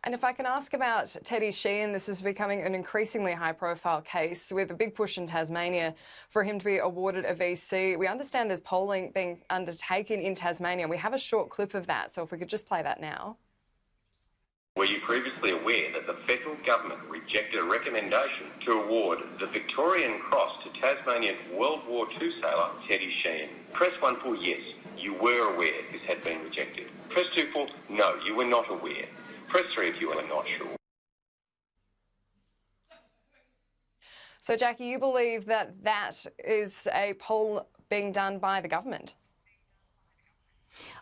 And if I can ask about Teddy Sheean, this is becoming an increasingly high-profile case with a big push in Tasmania for him to be awarded a VC. We understand there's polling being undertaken in Tasmania. We have a short clip of that, so if we could just play that now. Were you previously aware that the federal government rejected a recommendation to award the Victorian Cross to Tasmanian World War II sailor Teddy Sheean? Press 1 for yes, you were aware this had been rejected. Press 2 for no, you were not aware. Press 3 if you are not sure. So, Jacqui, you believe that that is a poll being done by the government?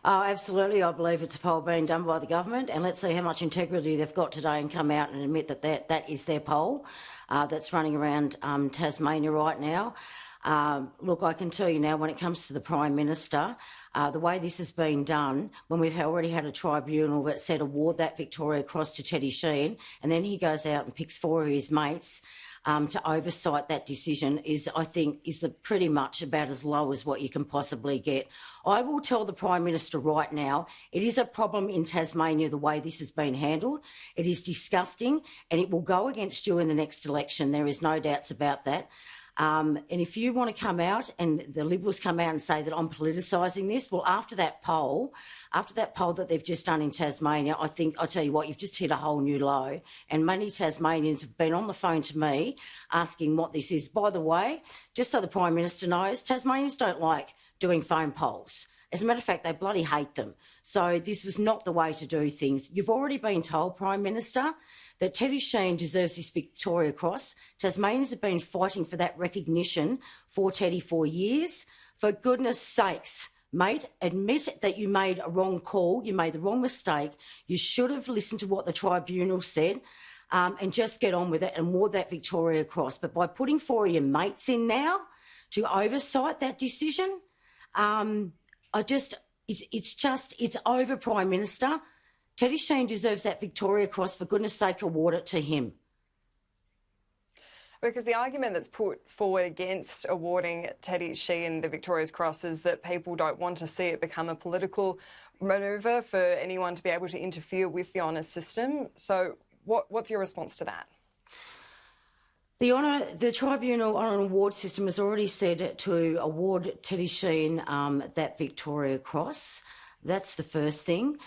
Oh, absolutely. I believe it's a poll being done by the government, and let's see how much integrity they've got today and come out and admit that that is their poll that's running around Tasmania right now. Look, I can tell you now, when it comes to the Prime Minister, the way this has been done, when we've already had a tribunal that said award that Victoria Cross to Teddy Sheean, and then he goes out and picks 4 of his mates to oversight that decision, I think, is pretty much about as low as what you can possibly get. I will tell the Prime Minister right now, it is a problem in Tasmania the way this has been handled. It is disgusting, and it will go against you in the next election. There is no doubts about that. And if you want to come out and the Liberals come out and say that I'm politicising this, well, after that poll that they've just done in Tasmania, I think, I'll tell you what, you've just hit a whole new low. And many Tasmanians have been on the phone to me asking what this is. By the way, just so the Prime Minister knows, Tasmanians don't like doing phone polls. As a matter of fact, they bloody hate them. So this was not the way to do things. You've already been told, Prime Minister, that Teddy Sheean deserves this Victoria Cross. Tasmanians have been fighting for that recognition for Teddy for years. For goodness sakes, mate, admit that you made a wrong call. You made the wrong mistake. You should have listened to what the tribunal said and just get on with it and award that Victoria Cross. But by putting 4 of your mates in now to oversight that decision, it's over, Prime Minister. Teddy Sheean deserves that Victoria Cross. For goodness sake, award it to him. Because the argument that's put forward against awarding Teddy Sheean the Victoria Cross is that people don't want to see it become a political manoeuvre for anyone to be able to interfere with the honours system. So what's your response to that? The Tribunal Honour and Award System has already said to award Teddy Sheean that Victoria Cross. That's the first thing.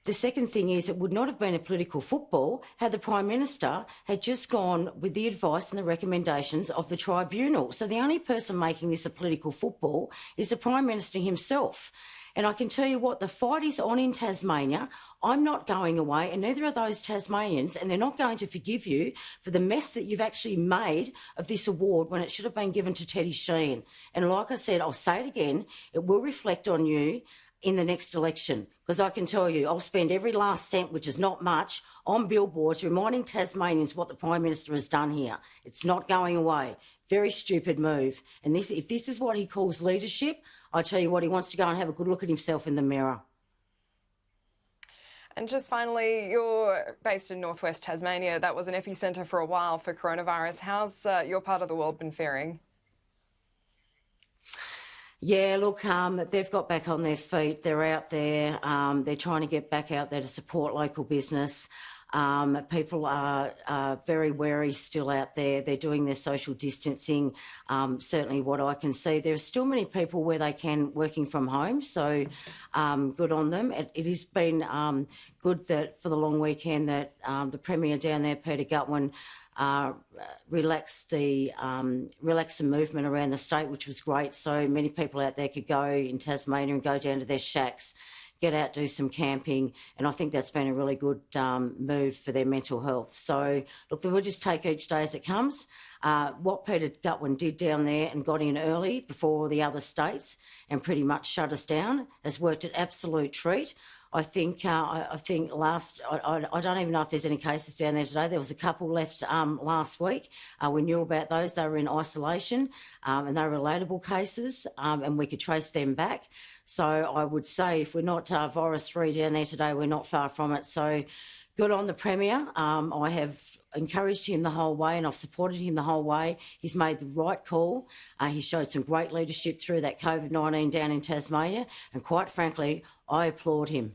The second thing is it would not have been a political football had the Prime Minister had just gone with the advice and the recommendations of the Tribunal. So the only person making this a political football is the Prime Minister himself. And I can tell you what, the fight is on in Tasmania. I'm not going away, and neither are those Tasmanians, and they're not going to forgive you for the mess that you've actually made of this award when it should have been given to Teddy Sheean. And like I said, I'll say it again, it will reflect on you in the next election, because I can tell you I'll spend every last cent, which is not much, on billboards reminding Tasmanians what the Prime Minister has done here. It's not going away. Very stupid move. And if this is what he calls leadership, I tell you what, he wants to go and have a good look at himself in the mirror. And just finally, you're based in northwest Tasmania. That was an epicentre for a while for coronavirus. How's your part of the world been faring? Yeah, look, they've got back on their feet. They're out there. They're trying to get back out there to support local business. People are very wary still out there. They're doing their social distancing, certainly what I can see. There are still many people where they can working from home, so good on them. It has been good that for the long weekend that the Premier down there, Peter Gutwein, relaxed the movement around the state, which was great. So many people out there could go in Tasmania and go down to their shacks, get out, do some camping, and I think that's been a really good move for their mental health. So, look, we'll just take each day as it comes. What Peter Gutwein did down there and got in early before the other states and pretty much shut us down has worked an absolute treat. I think I don't even know if there's any cases down there today. There was a couple left last week. We knew about those. They were in isolation and they were relatable cases and we could trace them back. So I would say if we're not virus-free down there today, we're not far from it. So good on the Premier. I have encouraged him the whole way and I've supported him the whole way. He's made the right call. He showed some great leadership through that COVID-19 down in Tasmania and quite frankly, I applaud him.